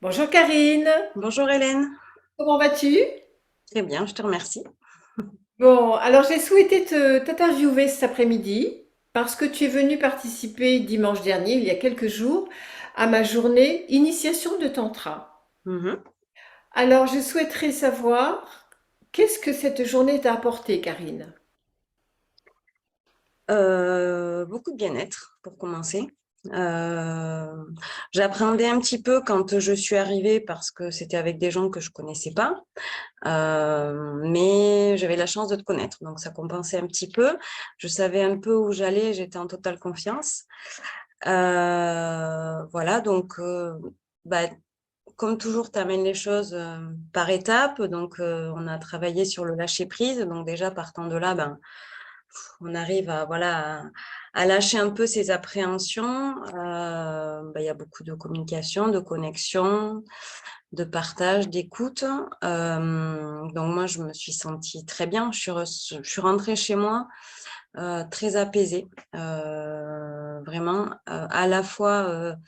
Bonjour Karine, Bonjour Hélène. comment vas-tu? Très bien, je te remercie. Bon, alors j'ai souhaité t'interviewer cet après-midi parce que tu es venue participer dimanche dernier, il y a quelques jours, à ma journée Initiation de Tantra. Mhm. Alors je souhaiterais savoir qu'est-ce que cette journée t'a apporté, Karine? Beaucoup de bien-être pour commencer. Euh, J'appréhendais un petit peu quand je suis arrivée parce que c'était avec des gens que je connaissais pas. Mais j'avais la chance de te connaître, donc ça compensait un petit peu. Je savais un peu où j'allais, j'étais en totale confiance. Voilà, donc bah, comme toujours, tu amènes les choses par étapes. Donc, on a travaillé sur le lâcher prise. Donc, déjà, partant de là, ben, on arrive à, voilà, à lâcher un peu ses appréhensions. Ben, il y a beaucoup de communication, de connexion, de partage, d'écoute. Donc, moi, je me suis sentie très bien. Je suis rentrée chez moi très apaisée, vraiment, à la fois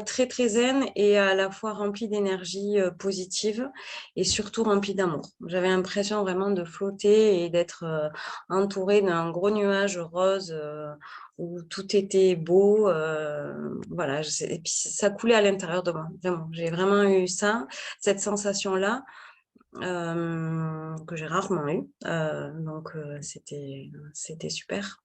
très très zen et à la fois remplie d'énergie positive et surtout remplie d'amour. J'avais l'impression vraiment de flotter et d'être entourée d'un gros nuage rose où tout était beau. Voilà, et puis ça coulait à l'intérieur de moi. Vraiment, j'ai vraiment eu ça, cette sensation-là que j'ai rarement eu. Donc, c'était super.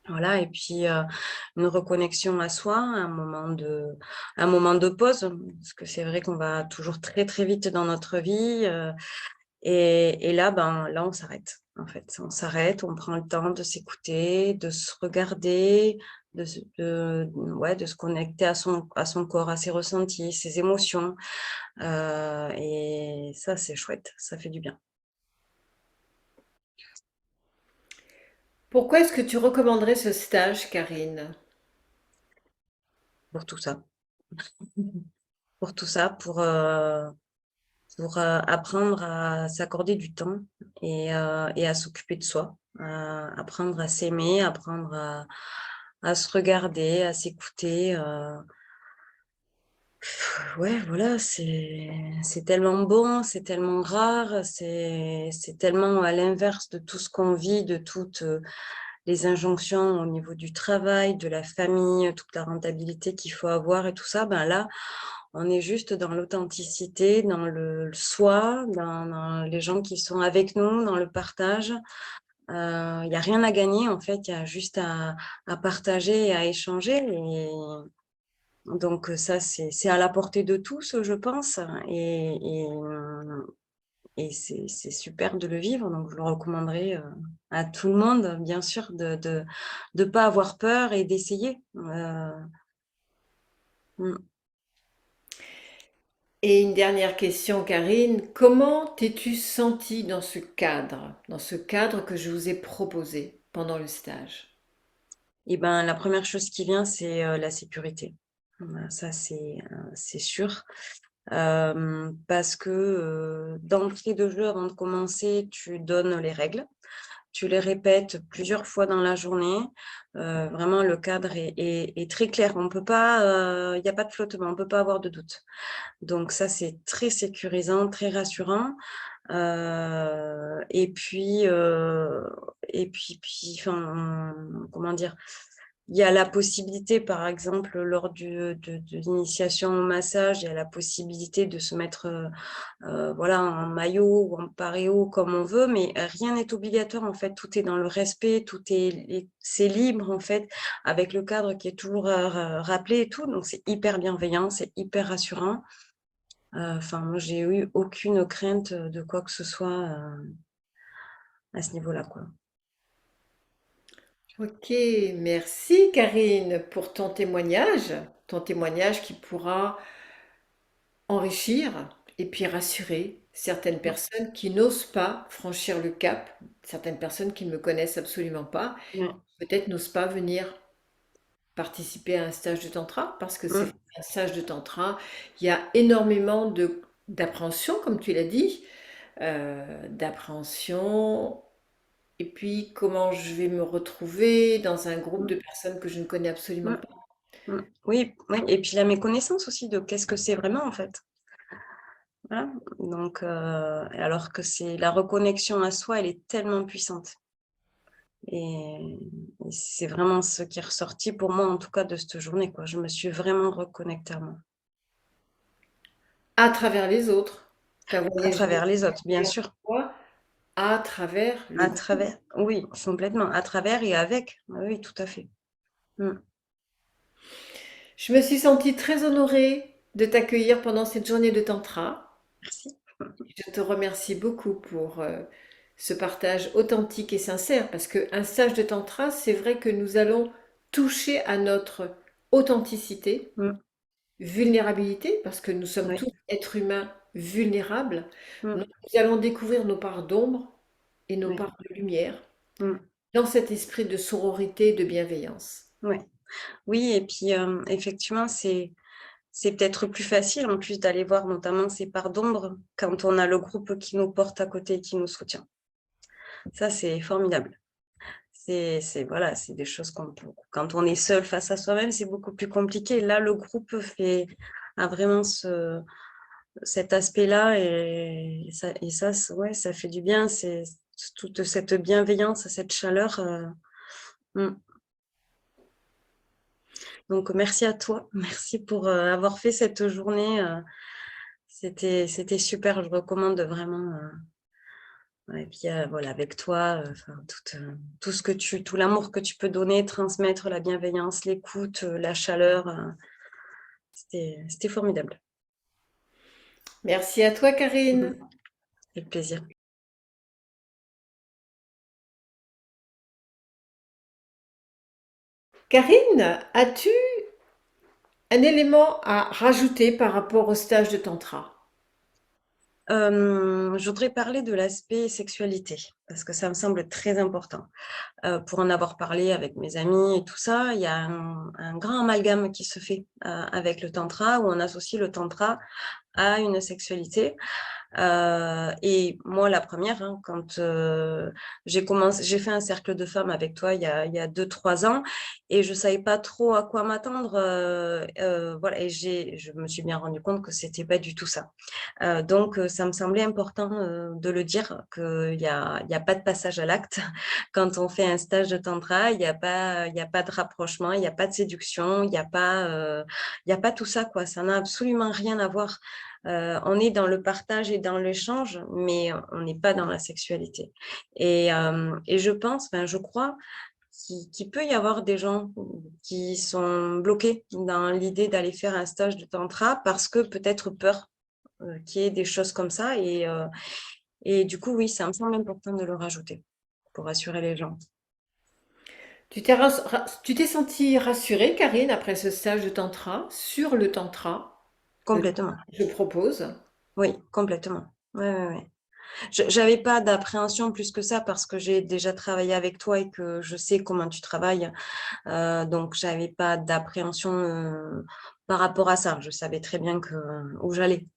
Voilà, et puis une reconnexion à soi, un moment de pause, parce que c'est vrai qu'on va toujours très très vite dans notre vie, et là, ben, là, on s'arrête. En fait, on s'arrête, on prend le temps de s'écouter, de se regarder, ouais, de se connecter à son corps, à ses ressentis, ses émotions. Et ça, c'est chouette, ça fait du bien Pourquoi est-ce que tu recommanderais ce stage, Karine? pour tout ça. Pour tout ça, pour apprendre à s'accorder du temps et à s'occuper de soi, apprendre à s'aimer, apprendre à se regarder, à s'écouter. Ouais, voilà, c'est tellement bon, c'est tellement rare, c'est tellement à l'inverse de tout ce qu'on vit, de toutes les injonctions au niveau du travail, de la famille, toute la rentabilité qu'il faut avoir et tout ça. Ben là, on est juste dans l'authenticité, dans le soi, dans les gens qui sont avec nous, dans le partage. Il n'y a rien à gagner, en fait, il y a juste à partager et à échanger. Et donc, ça, c'est à la portée de tous, je pense. Et c'est super de le vivre. Donc, je le recommanderais à tout le monde, bien sûr, de pas avoir peur et d'essayer. Mm. Et une dernière question, Karine, comment t'es-tu sentie dans ce cadre que je vous ai proposé pendant le stage? Et ben, la première chose qui vient, c'est la sécurité. Voilà, ça, c'est sûr. Parce que d'entrée de jeu, avant de commencer, tu donnes les règles. Tu les répètes plusieurs fois dans la journée. Vraiment, le cadre est très clair. On peut pas, il n'y a pas de flottement, on peut pas avoir de doute. Donc ça, c'est très sécurisant, très rassurant. Et puis, enfin, comment dire, il y a la possibilité, par exemple, lors de l'initiation au massage, il y a la possibilité de se mettre voilà, en maillot ou en paréo comme on veut, mais rien n'est obligatoire, en fait. Tout est dans le respect, c'est libre, en fait, avec le cadre qui est toujours rappelé et tout. Donc, c'est hyper bienveillant, c'est hyper rassurant. Enfin, moi, j'ai eu aucune crainte de quoi que ce soit à ce niveau-là, quoi. Ok, merci Karine pour ton témoignage qui pourra enrichir et puis rassurer certaines personnes qui n'osent pas franchir le cap, certaines personnes qui ne me connaissent absolument pas, Ouais. peut-être n'osent pas venir participer à un stage de tantra parce que c'est Mm. un stage de tantra, il y a énormément de d'appréhension, comme tu l'as dit, d'appréhension. Et puis, comment je vais me retrouver dans un groupe Mm. de personnes que je ne connais absolument Mm. pas. Oui, oui, et puis la méconnaissance aussi de qu'est-ce que c'est vraiment, en fait. Voilà, donc alors que c'est la reconnexion à soi, elle est tellement puissante et c'est vraiment ce qui est ressorti pour moi, en tout cas, de cette journée, quoi. Je me suis vraiment reconnectée à moi, À travers les autres. Tu as à voyagé travers les autres, bien vers sûr, toi, à travers le à groupe. travers oui, complètement, à travers et avec. Oui, tout à fait. Mmh. Je me suis sentie très honorée de t'accueillir pendant cette journée de tantra. Merci. Je te remercie beaucoup pour ce partage authentique et sincère, parce qu'un stage de tantra, c'est vrai que nous allons toucher à notre authenticité, Mmh. vulnérabilité, parce que nous sommes Oui. tous êtres humains vulnérables. Mmh. Nous allons découvrir nos parts d'ombre et nos Oui. parts de lumière Mmh. dans cet esprit de sororité et de bienveillance. Ouais. Oui et puis, effectivement, c'est peut-être plus facile, en plus, d'aller voir notamment ces parts d'ombre quand on a le groupe qui nous porte à côté et qui nous soutient. Ça, c'est formidable. C'est voilà, c'est des choses qu'on peut quand on est seul face à soi-même, c'est beaucoup plus compliqué. Là, le groupe a vraiment cet aspect-là et ça, ouais, ça fait du bien. C'est toute cette bienveillance, cette chaleur, mmh. Donc merci à toi. Merci pour, avoir fait cette journée, c'était super. Je recommande vraiment, ouais, et puis, voilà, avec toi, enfin tout ce que tout l'amour que tu peux donner, transmettre, la bienveillance, l'écoute, la chaleur, c'était formidable. Merci à toi, Karine. Avec plaisir. Karine, as-tu un élément à rajouter par rapport au stage de tantra? Je voudrais parler de l'aspect sexualité, parce que ça me semble très important. Pour en avoir parlé avec mes amis et tout ça, il y a un grand amalgame qui se fait, avec le tantra, où on associe le tantra à une sexualité. Et moi la première, hein, quand, j'ai fait un cercle de femmes avec toi il y a 2-3 ans et je savais pas trop à quoi m'attendre, voilà et je me suis bien rendu compte que c'était pas du tout ça. Donc ça me semblait important, de le dire qu'il y a pas de passage à l'acte. Quand on fait un stage de tantra, il y a pas de rapprochement, il y a pas de séduction, il y a pas tout ça, quoi. Ça n'a absolument rien à voir. On est dans le partage et dans l'échange, mais on n'est pas dans la sexualité et je pense, enfin, je crois qu'il peut y avoir des gens qui sont bloqués dans l'idée d'aller faire un stage de tantra parce que peut-être peur, qu'il y ait des choses comme ça et du coup, oui, ça me semble important de le rajouter pour rassurer les gens. Tu t'es sentie rassurée, Karine, après ce stage de tantra, sur le tantra que Complètement. je propose? Oui, complètement. Ouais, ouais, ouais. J'avais pas d'appréhension plus que ça parce que j'ai déjà travaillé avec toi et que je sais comment tu travailles, donc j'avais pas d'appréhension, par rapport à ça. Je savais très bien où j'allais.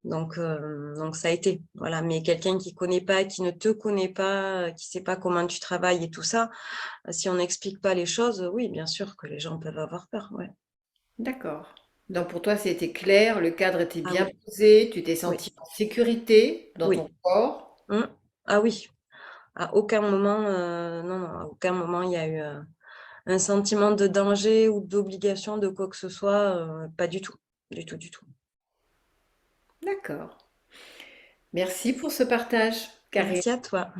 Donc ça a été, voilà, mais quelqu'un qui connaît pas, qui ne te connaît pas, qui sait pas comment tu travailles et tout ça, si on n'explique pas les choses, oui, bien sûr que les gens peuvent avoir peur, ouais. D'accord. Donc pour toi, c'était clair, le cadre était Ah bien oui, posé, tu t'es oui, sentie en sécurité dans oui. ton corps. Mmh. Ah oui, à aucun moment, non, non, à aucun moment il y a eu, un sentiment de danger ou d'obligation de quoi que ce soit, pas du tout. Du tout, du tout. D'accord. Merci pour ce partage, Karine. Merci à toi.